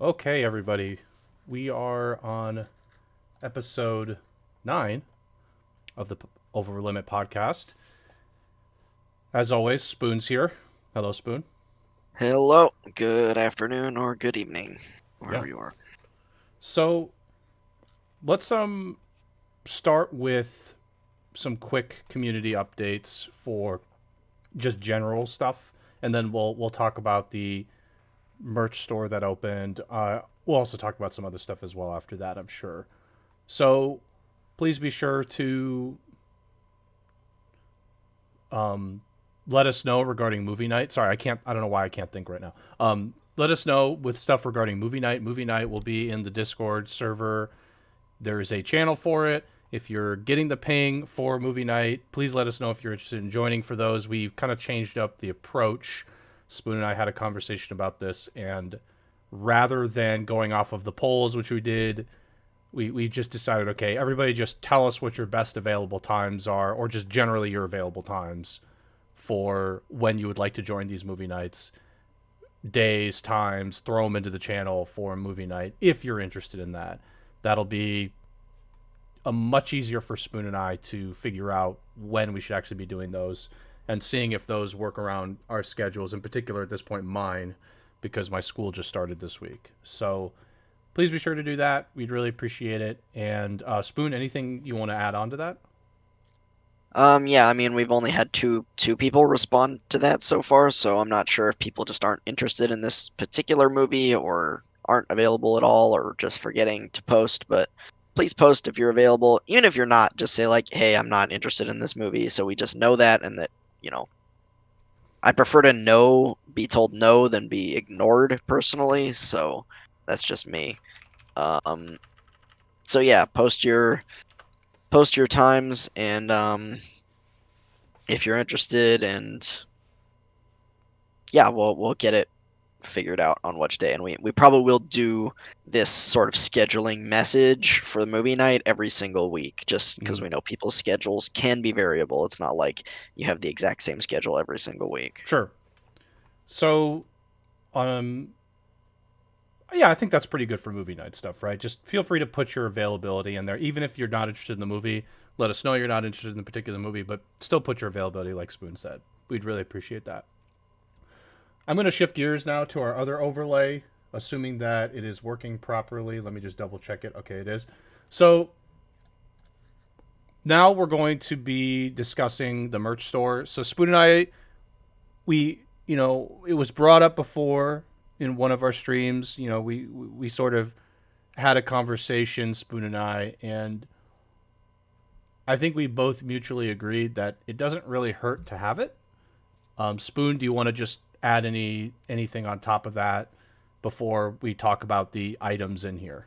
Okay, everybody. We are on episode 9 of the OverLimit podcast. As always, Spoon's here. Hello, Spoon. Hello, good afternoon or good evening, Yeah. wherever you are. So, let's start with some quick community updates for just general stuff, and then we'll talk about the merch store that opened. We'll also talk about some other stuff as well after that, I'm sure. So, please be sure to um, let us know regarding movie night. Sorry, I can't. I don't know why I can't think right now. Let us know with stuff regarding movie night. Movie night will be in the Discord server. There is a channel for it. If you're getting the ping for movie night, please let us know if you're interested in joining for those. We've kind of changed up the approach. Spoon and I had a conversation about this, and rather than going off of the polls, which we did, we just decided, okay, everybody just tell us what your best available times are, or just generally your available times for when you would like to join these movie nights, days, times, throw them into the channel for a movie night if you're interested in that. That'll be a much easier for Spoon and I to figure out when we should actually be doing those and seeing if those work around our schedules, in particular at this point mine, because my school just started this week. So please be sure to do that. We'd really appreciate it. And Spoon, anything you want to add on to that? Yeah, I mean we've only had two people respond to that so far, so I'm not sure if people just aren't interested in this particular movie or aren't available at all or just forgetting to post, but please post if you're available. Even if you're not, just say like, "Hey, I'm not interested in this movie," so we just know that and that, you know, I prefer to be told no than be ignored personally, so that's just me. Um, so yeah, post your times and if you're interested, and yeah, we'll get it figured out on which day, and we probably will do this sort of scheduling message for the movie night every single week, just because Mm-hmm. we know people's schedules can be variable. It's not like you have the exact same schedule every single week. Sure. So, um, yeah, I think that's pretty good for movie night stuff, right? Just feel free to put your availability in there, even if you're not interested in the movie. Let us know you're not interested in the particular movie, but still put your availability, like Spoon said. We'd really appreciate that. I'm going to shift gears now to our other overlay, assuming that it is working properly. Let me just double check it. Okay, it is. So now we're going to be discussing the merch store. So Spoon and I, it was brought up before in one of our streams. We sort of had a conversation, Spoon and and I think we both mutually agreed that it doesn't really hurt to have it. Spoon, do you want to just add anything on top of that before we talk about the items in here?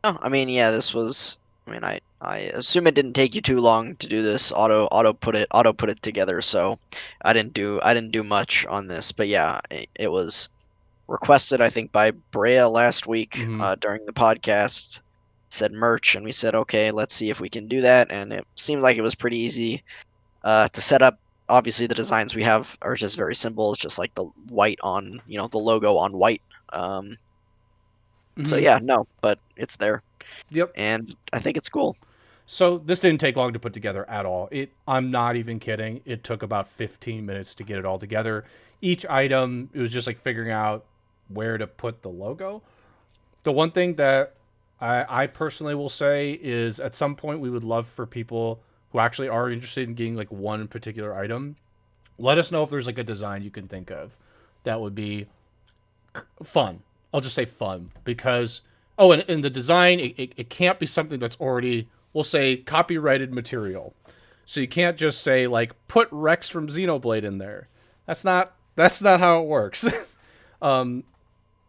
Oh, I mean, yeah, this was. I mean, I assume it didn't take you too long to do this. Auto put it together. So I didn't do much on this, but yeah, it was requested, I think, by Brea last week Mm-hmm. during the podcast. Said merch, and we said, okay, let's see if we can do that. And it seemed like it was pretty easy to set up. Obviously, the designs we have are just very simple. It's just like the white on, the logo on white. Um, so Mm-hmm. yeah, no, but it's there, Yep. and I think it's cool. So this didn't take long to put together at all. I'm not even kidding. It took about 15 minutes to get it all together. Each item, it was just like figuring out where to put the logo. The one thing that I personally will say is at some point we would love for people who actually are interested in getting like one particular item. Let us know if there's like a design you can think of that would be fun. I'll just say fun because and the design it can't be something that's already, we'll say, copyrighted material. So you can't just say like put Rex from Xenoblade in there. That's not how it works.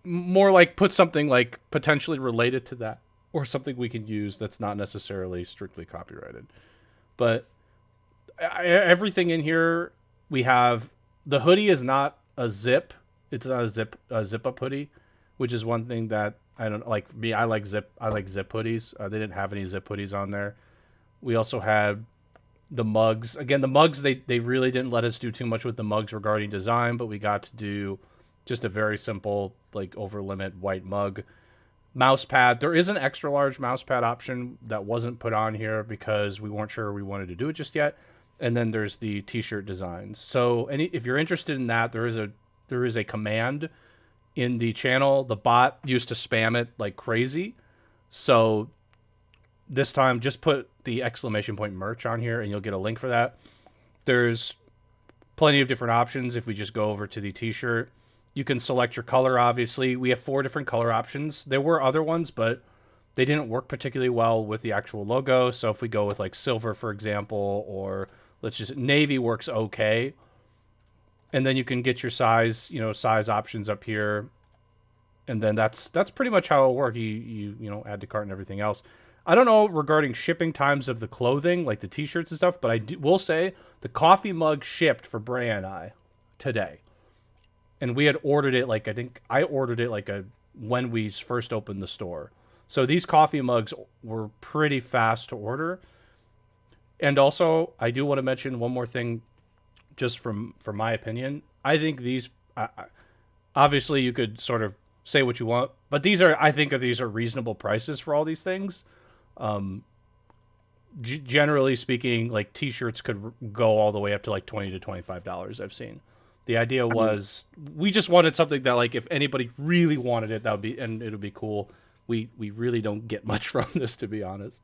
More like put something like potentially related to that or something we can use that's not necessarily strictly copyrighted. But everything in here we have, the hoodie is not a zip. It's not a zip up hoodie, which is one thing that I don't like. Me, I like zip hoodies. They didn't have any zip hoodies on there. We also had the mugs. Again, the mugs, they really didn't let us do too much with the mugs regarding design, but we got to do Just a very simple like OverLimit white mug. Mouse pad. There is an extra large mouse pad option that wasn't put on here because we weren't sure we wanted to do it just yet. And then there's the t-shirt designs. So if you're interested in that, there is a command in the channel. The bot used to spam it like crazy. So this time just put the exclamation point merch on here and you'll get a link for that. There's plenty of different options. If we just go over to the t-shirt, you can select your color. Obviously, we have 4 different color options. There were other ones, but they didn't work particularly well with the actual logo. So if we go with like silver, for example, or let's just navy works okay. And then you can get your size options up here. And then that's pretty much how it'll work. You add to cart and everything else. I don't know regarding shipping times of the clothing, like the t-shirts and stuff, but will say the coffee mug shipped for Bray and I today. And we had ordered it like, I think I ordered it like when we first opened the store. So these coffee mugs were pretty fast to order. And also, I do want to mention one more thing, just from my opinion. I think these, obviously, you could sort of say what you want, but I think these are reasonable prices for all these things. Generally speaking, like t-shirts could go all the way up to like $20 to $25. I've seen. The idea was we just wanted something that like if anybody really wanted it, and it would be cool. We really don't get much from this, to be honest.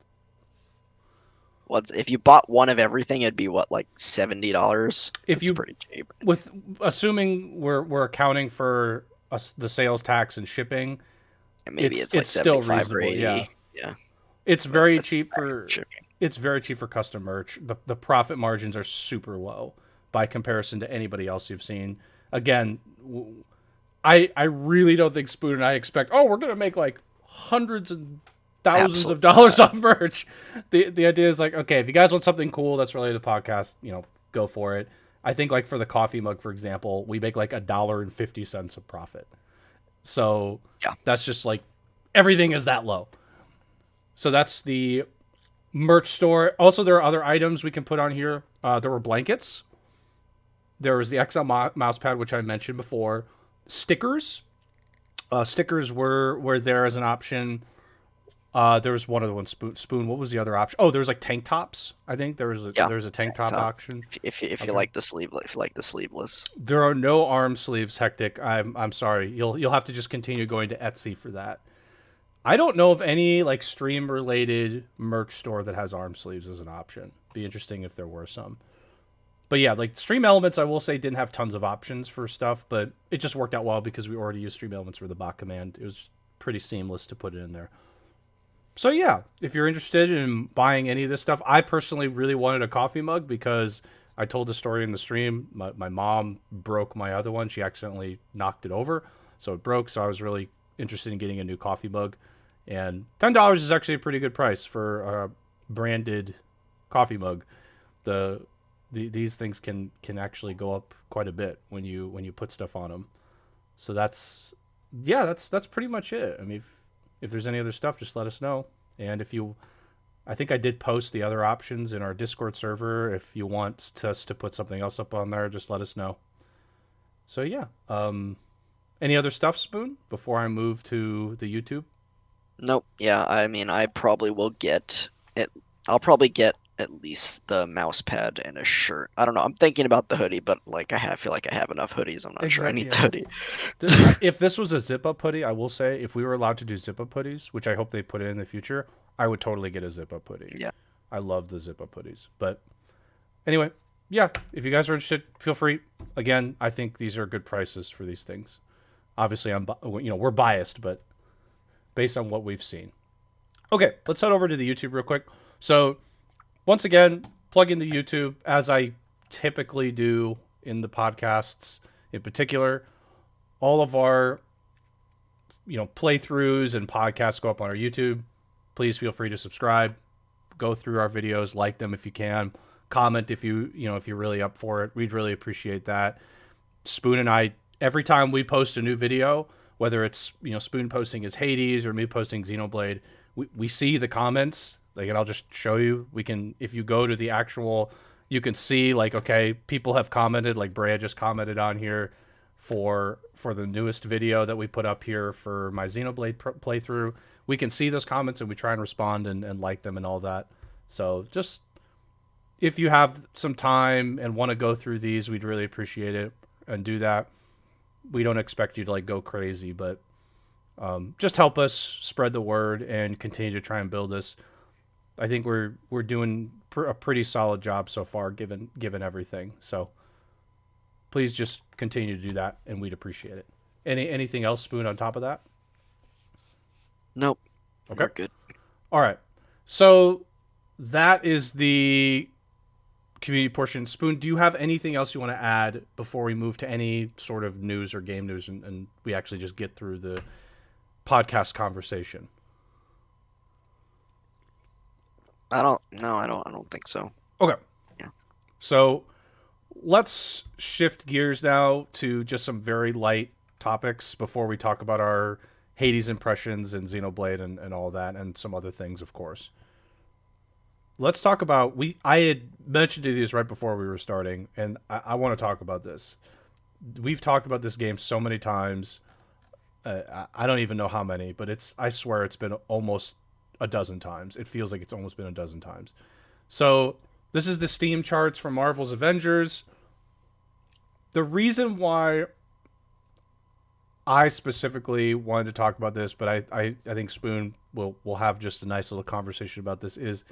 If you bought one of everything, it'd be what, like $70? That's pretty cheap. With assuming we're accounting for the sales tax and shipping, and maybe it's like 75 or 80. Yeah. It's very cheap for shipping. It's very cheap for custom merch. The profit margins are super low by comparison to anybody else you've seen. Again, I really don't think Spoon and I expect, we're going to make like hundreds and thousands of dollars off merch. The idea is like, okay, if you guys want something cool that's related to podcast, go for it. I think like for the coffee mug, for example, we make like $1.50 of profit. So yeah, that's just like everything is that low. So that's the merch store. Also, there are other items we can put on here. There were blankets. There was the XL mouse pad, which I mentioned before. Stickers. Stickers were there as an option. There was one other one. Spoon. What was the other option? Oh, there was like tank tops. I think there was a tank top option. If you like the sleeveless. There are no arm sleeves. Hectic. I'm sorry. You'll have to just continue going to Etsy for that. I don't know of any like stream related merch store that has arm sleeves as an option. Be interesting if there were some. But yeah, like Stream Elements, I will say didn't have tons of options for stuff, but it just worked out well because we already used Stream Elements for the bot command. It was pretty seamless to put it in there. So yeah, if you're interested in buying any of this stuff, I personally really wanted a coffee mug because I told the story in the stream. My mom broke my other one. She accidentally knocked it over, so it broke. So I was really interested in getting a new coffee mug. And $10 is actually a pretty good price for a branded coffee mug. These things can actually go up quite a bit when you put stuff on them. So that's pretty much it. I mean, if there's any other stuff, just let us know. And I think I did post the other options in our Discord server. If you want us to put something else up on there, just let us know. So yeah, any other stuff, Spoon, before I move to the YouTube? Nope. Yeah, I mean, I probably will get it. I'll probably get at least the mouse pad and a shirt. I don't know. I'm thinking about the hoodie, but like feel like I have enough hoodies. I'm not sure I need the hoodie. If this was a zip-up hoodie, I will say, if we were allowed to do zip-up hoodies, which I hope they put in the future, I would totally get a zip-up hoodie. Yeah. I love the zip-up hoodies. But anyway, yeah, if you guys are interested, feel free. Again, I think these are good prices for these things. Obviously, we're biased, but based on what we've seen. Okay, let's head over to the YouTube real quick. So, once again, plug into YouTube as I typically do in the podcasts in particular. All of our playthroughs and podcasts go up on our YouTube. Please feel free to subscribe. Go through our videos, like them if you can. Comment if you're really up for it. We'd really appreciate that. Spoon and I, every time we post a new video, whether it's Spoon posting his Hades or me posting Xenoblade, we see the comments. Like, and I'll just show you. If you go to the actual, you can see like, okay, people have commented. Like Brea just commented on here for the newest video that we put up here for my Xenoblade playthrough. We can see those comments and we try and respond and like them and all that. So just if you have some time and want to go through these, we'd really appreciate it and do that. We don't expect you to like go crazy, but just help us spread the word and continue to try and build this. I think we're doing a pretty solid job so far, given everything. So please just continue to do that, and we'd appreciate it. Anything else, Spoon, on top of that? Nope. Okay. We're good. All right. So that is the community portion. Spoon, do you have anything else you want to add before we move to any sort of news or game news, and we actually just get through the podcast conversation? I don't think so. Okay. Yeah. So let's shift gears now to just some very light topics before we talk about our Hades impressions and Xenoblade and all that, and some other things, of course. Let's talk about I had mentioned to these right before we were starting, and I want to talk about this. We've talked about this game so many times. I don't even know how many, but I swear it's been almost a dozen times. It feels like it's almost been a dozen times. So this is the Steam charts for Marvel's Avengers. The reason why I specifically wanted to talk about this, but I think Spoon will have just a nice little conversation about this, is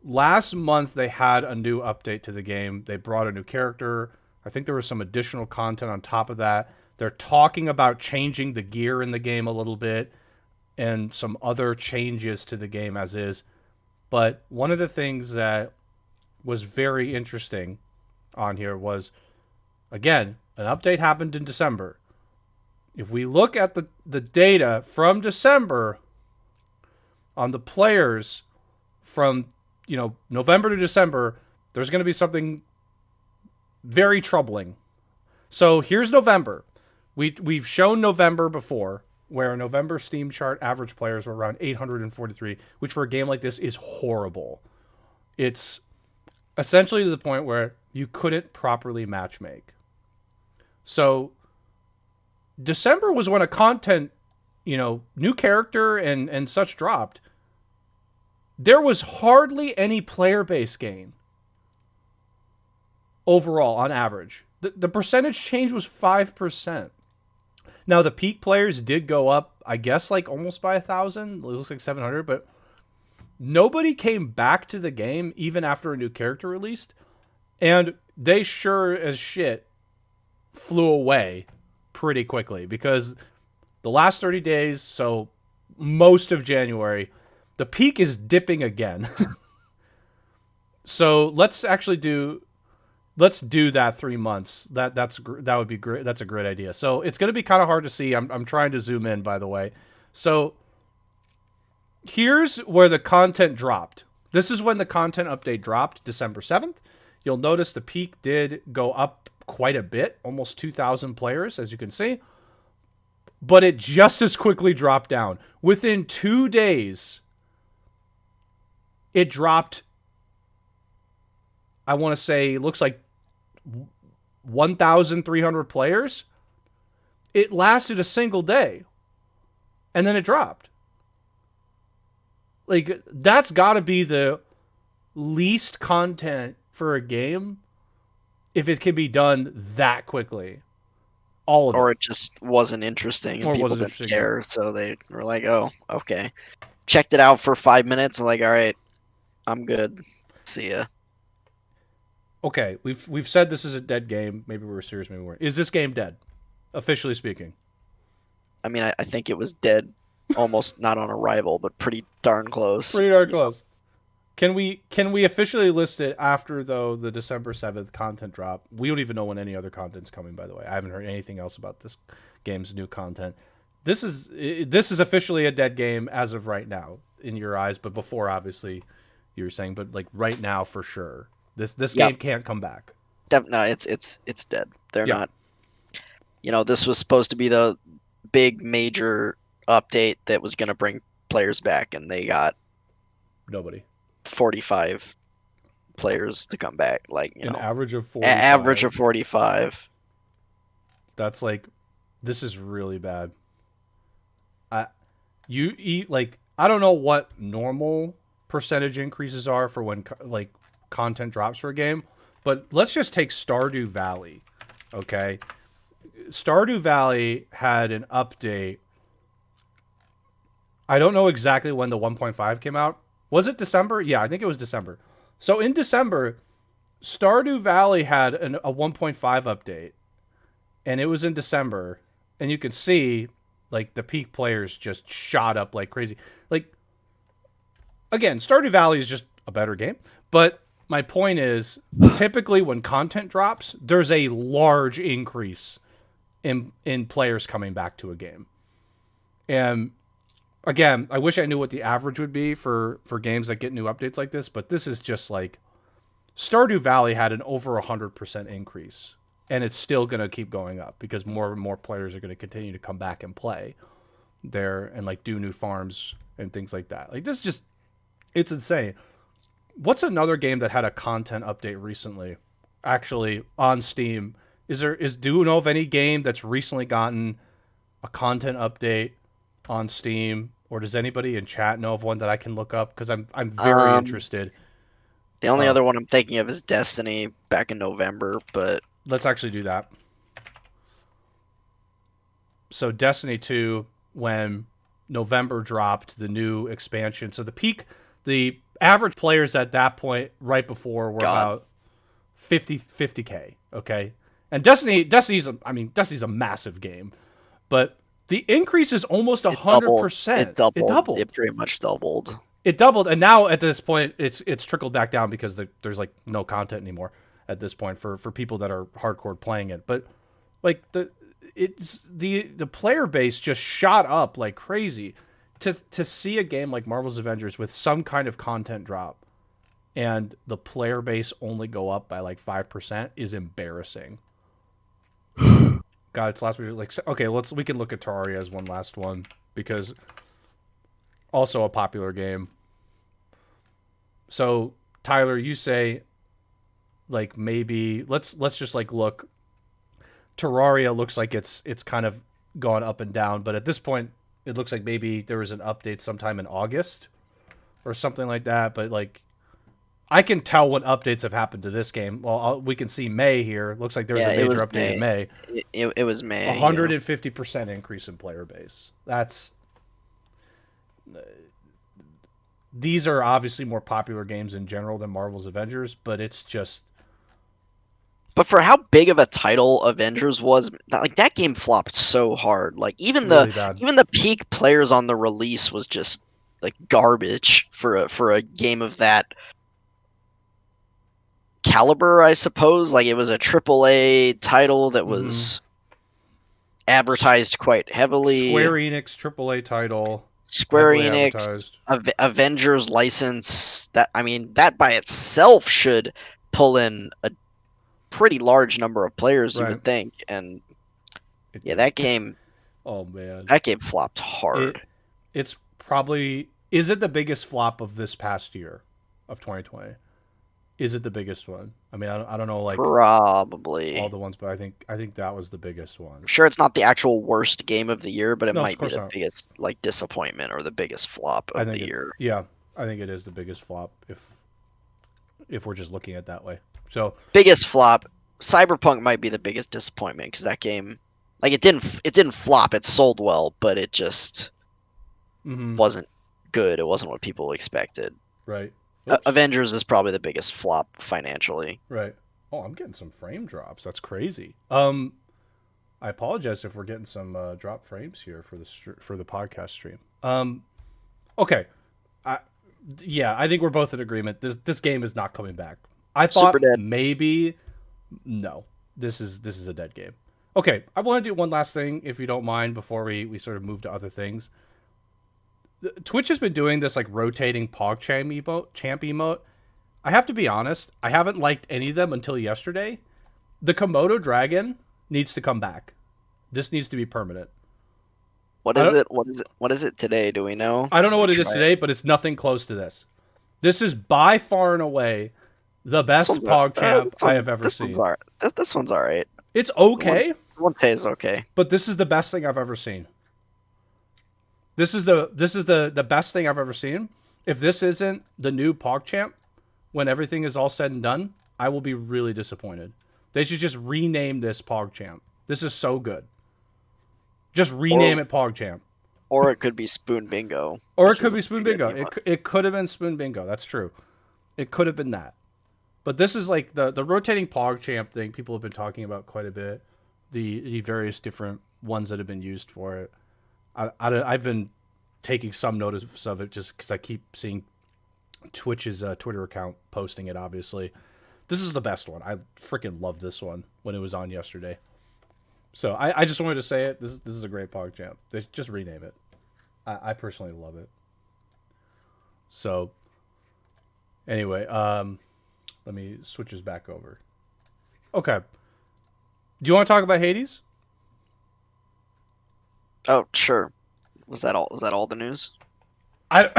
last month they had a new update to the game. They brought a new character. I think there was some additional content on top of that. They're talking about changing the gear in the game a little bit and some other changes to the game as is. But one of the things that was very interesting on here was, again, an update happened in December. If we look at the data from December on the players from November to December, there's going to be something very troubling. So here's November. We've shown November before, where November Steam chart average players were around 843, which for a game like this is horrible. It's essentially to the point where you couldn't properly matchmake. So December was when a content, new character and such dropped. There was hardly any player base gain overall on average. The percentage change was 5%. Now, the peak players did go up, I guess, like almost by 1,000. It looks like 700, but nobody came back to the game even after a new character released. And they sure as shit flew away pretty quickly because the last 30 days, so most of January, the peak is dipping again. So let's do that 3 months. That would be great. That's a great idea. So it's going to be kind of hard to see. I'm trying to zoom in, by the way. So here's where the content dropped. This is when the content update dropped, December 7th. You'll notice the peak did go up quite a bit, almost 2,000 players, as you can see. But it just as quickly dropped down. Within 2 days, it dropped, I want to say, looks like 1,300 players. It lasted a single day, and then it dropped. Like, that's got to be the least content for a game if it can be done that quickly. All of it. Or it just wasn't interesting and people didn't care, so they were like, oh, okay. Checked it out for 5 minutes and like, all right, I'm good. See ya. Okay, we've said this is a dead game. Maybe we were serious, maybe we weren't. Is this game dead? Officially speaking. I mean, I think it was dead almost not on arrival, but pretty darn close. Pretty darn close. Can we officially list it after, though, the December 7th content drop? We don't even know when any other content's coming, by the way. I haven't heard anything else about this game's new content. This is officially a dead game as of right now, in your eyes, but before, obviously, you were saying, but like right now for sure. This game can't come back. No, it's dead. They're not. This was supposed to be the big major update that was going to bring players back, and they got nobody. 45 players to come back, like an average of 45. Average of 45. That's like, this is really bad. I you eat like I don't know what normal percentage increases are for when like content drops for a game, but let's just take Stardew Valley. Okay, Stardew Valley had an update. I don't know exactly when the 1.5 came out. Was it December? Yeah, I think it was December. So in December, Stardew Valley had a 1.5 update, and it was in December, and you could see like the peak players just shot up like crazy. Like again, Stardew Valley is just a better game, but my point is typically when content drops, there's a large increase in players coming back to a game. And again, I wish I knew what the average would be for games that get new updates like this, but this is just like Stardew Valley had an over 100% increase, and it's still going to keep going up because more and more players are going to continue to come back and play there and like do new farms and things like that. Like this is just, it's insane. What's another game that had a content update recently? Actually, on Steam, do you know of any game that's recently gotten a content update on Steam, or does anybody in chat know of one that I can look up? Because I'm very interested. The only other one I'm thinking of is Destiny back in November, but let's actually do that. So Destiny 2, when November dropped the new expansion, so the average players at that point, right before, were about 50K. Okay, and Destiny's a massive game, but the increase is almost 100%. It doubled. It pretty much doubled. It doubled, and now at this point, it's trickled back down because there's like no content anymore at this point for people that are hardcore playing it. But like the player base just shot up like crazy. To see a game like Marvel's Avengers with some kind of content drop, and the player base only go up by like 5% is embarrassing. God, it's last week. Like, okay, we can look at Terraria as one last one because also a popular game. So Tyler, you say like maybe let's just like look. Terraria looks like it's kind of gone up and down, but at this point, it looks like maybe there was an update sometime in August or something like that. But like, I can tell when updates have happened to this game. Well, we can see May here. Looks like there was a major update in May. It was May. 150% increase in player base. That's these are obviously more popular games in general than Marvel's Avengers, but it's just. But for how big of a title Avengers was, like that game flopped so hard. Like even the peak players on the release was just like garbage for a game of that caliber, I suppose. Like it was a AAA title that was advertised quite heavily. Square Enix AAA title. Square Enix Avengers license. That by itself should pull in a pretty large number of players, you would think. And yeah, that game. Oh man, that game flopped hard. It's probably, is it the biggest flop of this past year of 2020? Is it the biggest one? I mean, I don't know, like probably all the ones, but I think that was the biggest one. I'm sure it's not the actual worst game of the year, but it might be the biggest like disappointment or the biggest flop of the year. Yeah, I think it is the biggest flop if we're just looking at it that way. So biggest flop, Cyberpunk might be the biggest disappointment because that game, like it didn't flop. It sold well, but it just wasn't good. It wasn't what people expected. Right. Avengers is probably the biggest flop financially. Right. Oh, I'm getting some frame drops. That's crazy. I apologize if we're getting some drop frames here for the podcast stream. Okay. I think we're both in agreement. This game is not coming back. I thought maybe no. This is a dead game. Okay, I want to do one last thing, if you don't mind, before we sort of move to other things. Twitch has been doing this like rotating champ emote. I have to be honest, I haven't liked any of them until yesterday. The Komodo dragon needs to come back. This needs to be permanent. What is it? What is it today? Do we know? I don't know what it is today, but it's nothing close to this. This is by far and away the best PogChamp I have ever seen. This one's all right. It's okay. won't say it's okay. but this is the best thing I've ever seen. This is the best thing I've ever seen. If this isn't the new PogChamp, when everything is all said and done, I will be really disappointed. They should just rename this PogChamp. This is so good. Just rename Or it PogChamp. or it could be Spoon Bingo, Or it which could is a be Spoon pretty good Bingo. name. It could have been Spoon Bingo. That's true. It could have been that. But this is like the rotating PogChamp thing people have been talking about quite a bit. The various different ones that have been used for it. I've been taking some notice of it just because I keep seeing Twitch's Twitter account posting it, obviously. This is the best one. I freaking loved this one when it was on yesterday. So I just wanted to say it. This is a great PogChamp. They just rename it. I personally love it. So anyway, let me switch this back over. Okay. Do you want to talk about Hades? Oh, sure. Was that all? Was that all the news? I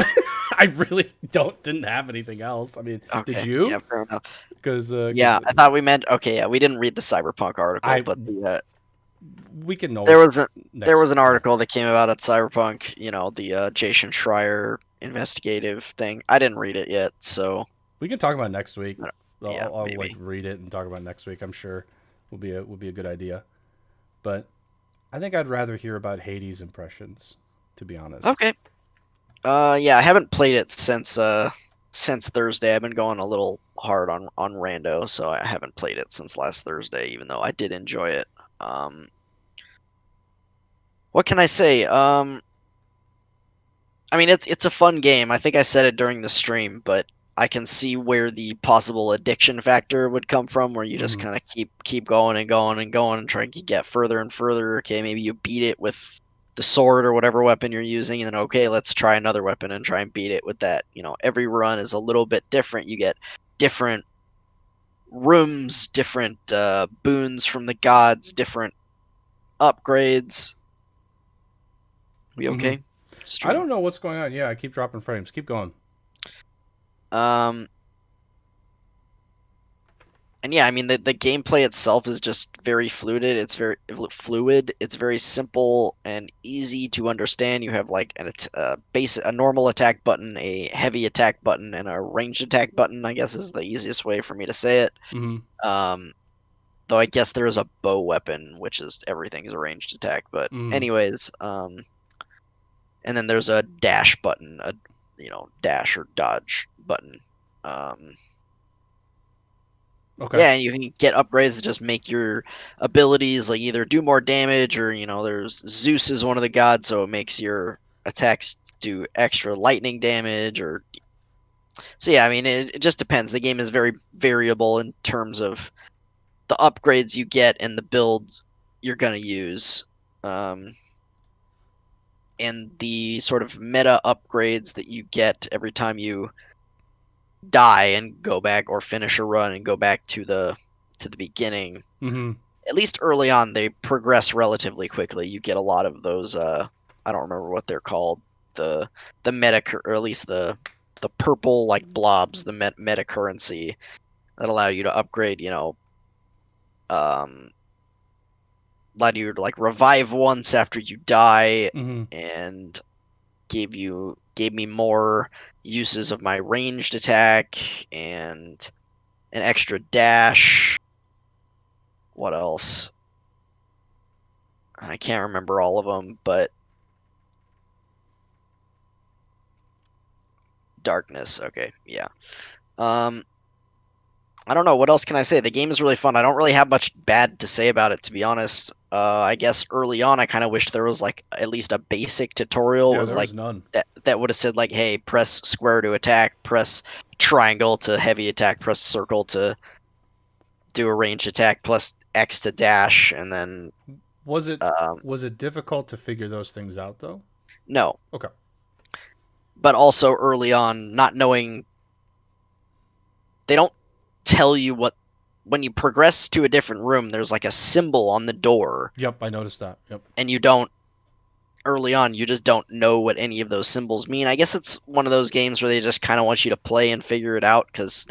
I really didn't have anything else. I mean, did Okay. you? Yeah, fair enough. Because Yeah, I thought we meant okay. Yeah, we didn't read the Cyberpunk article, I but we can there always was a there next was an yeah. article that came about at Cyberpunk. The Jason Schreier investigative thing. I didn't read it yet, so We can talk about it next week. yeah, I'll like maybe. read it and talk about it next week. I'm sure will be a good idea. But I think I'd rather hear about Hades impressions, to be honest. Okay. Yeah, I haven't played it since Thursday. I've been going a little hard on Rando, so I haven't played it since last Thursday, even though I did enjoy it. Um, what can I say? I mean, it's a fun game. I think I said it during the stream, but I can see where the possible addiction factor would come from, where you just Mm-hmm. kind of keep going and going and going and trying to get further and further. Okay, maybe you beat it with the sword or whatever weapon you're using, and then okay, let's try another weapon and try and beat it with that. Every run is a little bit different. You get different rooms, different boons from the gods, different upgrades. We Mm-hmm. okay? I Stream. don't know what's going on. Yeah, I keep dropping frames. Keep going. Um, And yeah, I mean the gameplay itself is just very fluid. It's very fluid. It's very simple and easy to understand. You have like a normal attack button, a heavy attack button, and a ranged attack button. I guess is the easiest way for me to say it. Mm-hmm. Um, though I guess there is a bow weapon, which is everything is a ranged attack. But Mm-hmm. anyways, and then there's a dash button, a dash or dodge button. Um, Okay. Yeah, and you can get upgrades that just make your abilities like either do more damage or there's Zeus is one of the gods, so it makes your attacks do extra lightning damage or so yeah, I mean it just depends. The game is very variable in terms of the upgrades you get and the builds you're gonna use. Um, and the sort of meta upgrades that you get every time you die and go back or finish a run and go back to the beginning. Mm-hmm. At least early on, they progress relatively quickly. You get a lot of those. I don't remember what they're called. The meta, or at least the purple like blobs, the meta currency that allow you to upgrade. Um, allow you to like revive once after you die, Mm-hmm. and gave me more uses of my ranged attack and an extra dash. What else? I can't remember all of them, but darkness. Okay, yeah. Um, I don't know. What else can I say? The game is really fun. I don't really have much bad to say about it, to be honest. I guess early on, I kind of wish there was like at least a basic tutorial. It Yeah, was there like was none. that would have said like, hey, press square to attack, press triangle to heavy attack, press circle to do a ranged attack, plus X to dash, and then Was it um, was it difficult to figure those things out though? no. Okay. But also early on, not knowing they don't tell you what when you progress to a different room, there's like a symbol on the door, Yep, I noticed that. Yep. and you don't early on, you just don't know what any of those symbols mean. I guess it's one of those games where they just kind of want you to play and figure it out because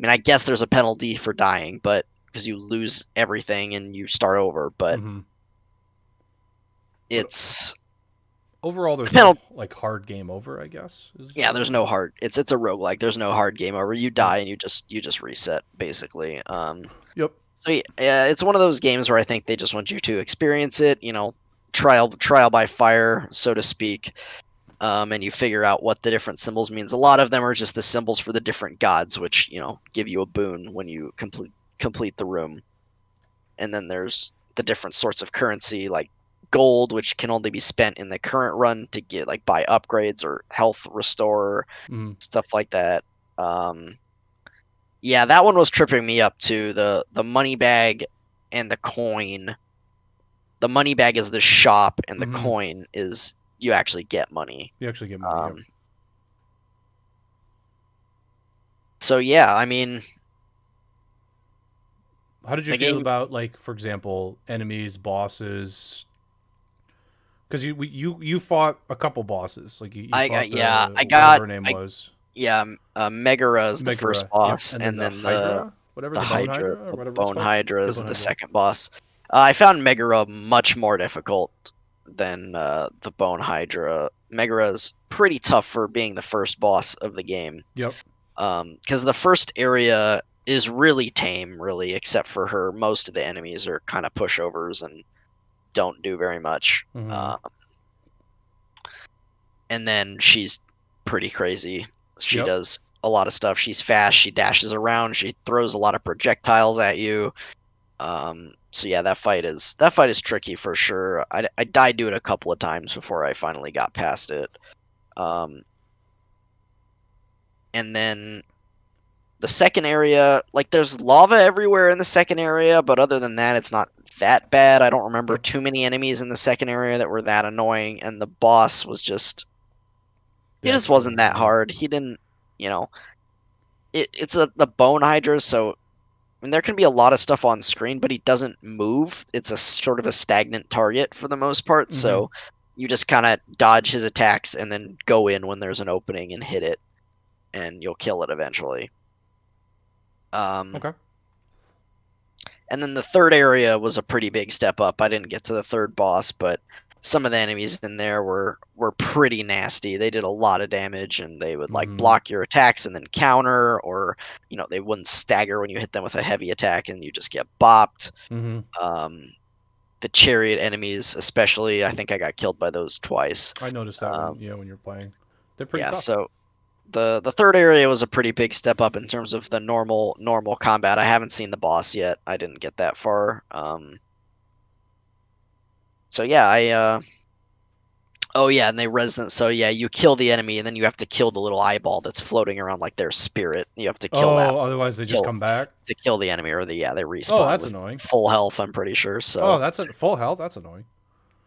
I guess there's a penalty for dying, but because you lose everything and you start over. But Mm-hmm. But it's overall, the there's no penalty. like hard game over, I guess. Is Yeah, the there's no hard. It's a roguelike. There's no hard game over. You yep. die and you just reset basically. Yep. So yeah, it's one of those games where I think they just want you to experience it, trial by fire, so to speak. And you figure out what the different symbols means. A lot of them are just the symbols for the different gods, which give you a boon when you complete the room. And then there's the different sorts of currency, like gold, which can only be spent in the current run to get like buy upgrades or health restore, Mm-hmm. stuff like that. Um, yeah, that one was tripping me up too. The money bag and the coin. The money bag is the shop, and the Mm-hmm. coin is you actually get money. You actually get money. Yep. Um, so yeah, I mean, How did you the feel game. about, like, for example, enemies, bosses? Because you fought a couple bosses. Like you I fought yeah, the whatever her name I was, yeah, Megara is the first Megara. Yep. boss, And then and the then the Hydra, whatever, the the Bone Hydra, Hydra or the whatever it's Bone called. Hydra The is Bone the Hydra. second boss. I found Megara much more difficult than the Bone Hydra. Megara is pretty tough for being the first boss of the game. Yep. Because the first area is really tame, really, except for her. Most of the enemies are kind of pushovers and don't do very much. Mm-hmm. And then she's pretty crazy. She Yep. does a lot of stuff. She's fast. She dashes around. She throws a lot of projectiles at you. So yeah, that fight is tricky for sure. I died to it a couple of times before I finally got past it. Um, and then the second area, like there's lava everywhere in the second area, but other than that, it's not that bad. I don't remember Yep. too many enemies in the second area that were that annoying, and the boss was just The he just actual wasn't that yeah. hard. He didn't, you know, it's the bone hydra, so I mean, there can be a lot of stuff on screen, but he doesn't move. It's a sort of a stagnant target for the most part, Mm-hmm. so you just kind of dodge his attacks and then go in when there's an opening and hit it, and you'll kill it eventually. Um, Okay. and then the third area was a pretty big step up. I didn't get to the third boss, but some of the enemies in there were pretty nasty. They did a lot of damage, and they would like Mm-hmm. block your attacks and then counter, or they wouldn't stagger when you hit them with a heavy attack, and you just get bopped. Mm-hmm. Um, the chariot enemies, especially, I think I got killed by those twice. I noticed that Um, when you're playing, they're pretty yeah, tough. so the third area was a pretty big step up in terms of the normal combat. I haven't seen the boss yet. I didn't get that far. So yeah, oh yeah, and they resident. So yeah, you kill the enemy, and then you have to kill the little eyeball that's floating around like their spirit. You have to kill that Oh, otherwise they just kill come back. to kill the enemy, or they Oh, respawn that's with annoying. full health. I'm pretty sure. Oh, So that's a full health. That's annoying.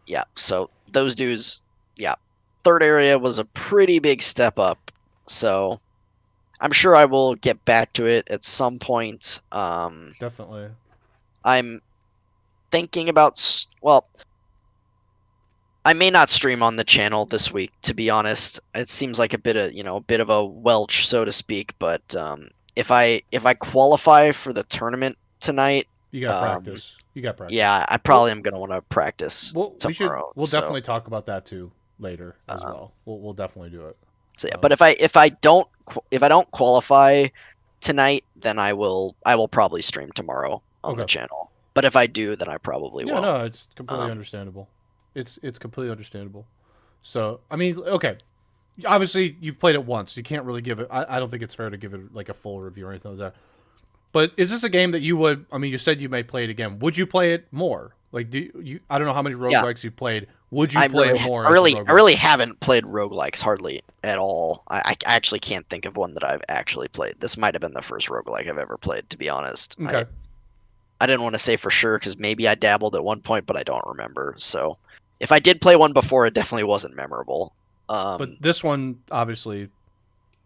yeah, so those dudes, yeah, third area was a pretty big step up. So I'm sure I will get back to it at some point. Definitely. I'm thinking about, well, I may not stream on the channel this week, to be honest. It seems like a bit of a welch, so to speak. But if I qualify for the tournament tonight, You got um, practice. You got practice. yeah, I Well, probably am gonna want to practice we should. tomorrow. We'll So, definitely talk about that too later as um, well. We'll definitely do it. so yeah. But Um, if I don't qualify tonight, then I will probably stream tomorrow on the okay. channel. But if I do, then I probably Yeah, won't. no, it's completely Um, understandable. It's completely understandable. So I mean, okay. Obviously, you've played it once. You can't really give it. I don't think it's fair to give it like a full review or anything like that. But is this a game that you would? I mean, you said you may play it again. Would you play it more? Like, do you? I don't know how many yeah, roguelikes you've played. Would you I play really, it more I as a really, I roguelike? really haven't played roguelikes hardly at all. I actually can't think of one that I've actually played. This might have been the first roguelike I've ever played, to be honest. I Okay. I didn't want to say for sure because maybe I dabbled at one point, but I don't remember. So if I did play one before, it definitely wasn't memorable. But Um, this one obviously is a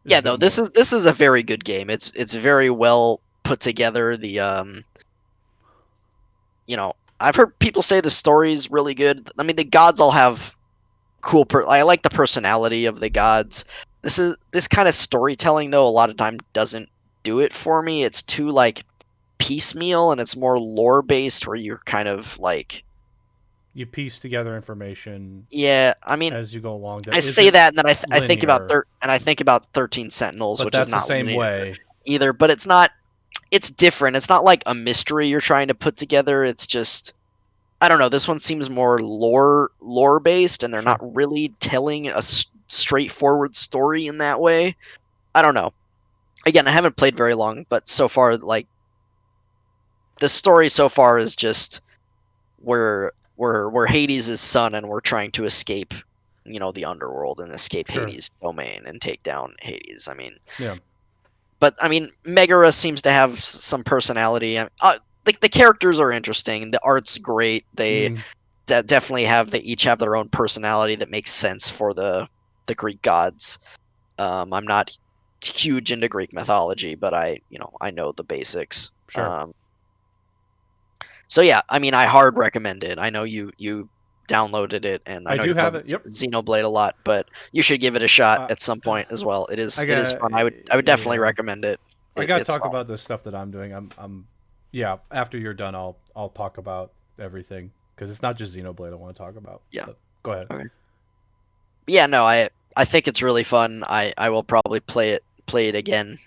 yeah, bit no, this more. is this is a very good game. It's very well put together. I've heard people say the story's really good. I mean, the gods all have I like the personality of the gods. This kind of storytelling though a lot of time doesn't do it for me. It's too like piecemeal and it's more lore based, where you're kind of like, You piece together information yeah. I mean, as you go along I that say isn't that, and then I think about linear, I think about 13 Sentinels, but which is that's the not same linear way. either, but it's not. It's different. It's not like a mystery you're trying to put together. It's just, I don't know. This one seems more lore based, and they're not Sure. really telling a straightforward story in that way. I don't know. Again, I haven't played very long, but so far, like, the story so far is just we're Hades' son, and we're trying to escape, the underworld, and escape Sure. Hades' domain and take down Hades. I mean, Yeah. but I mean, Megara seems to have some personality. The characters are interesting. The art's great. They Mm, definitely have. They each have their own personality that makes sense for the Greek gods. I'm not huge into Greek mythology, but I know the basics. sure. So yeah, I mean, I hard recommend it. I know you downloaded it, and I I know do you have played it. Yep. Xenoblade a lot, but you should give it a shot Uh, at some point as well. It is I it is got. fun. I would definitely Yeah. recommend it. I gotta It's talk fun. about the stuff that I'm doing. Yeah. After you're done, I'll talk about everything because it's not just Xenoblade I want to talk about. Yeah. But go ahead. Okay. Yeah. No, I think it's really fun. I will probably play it again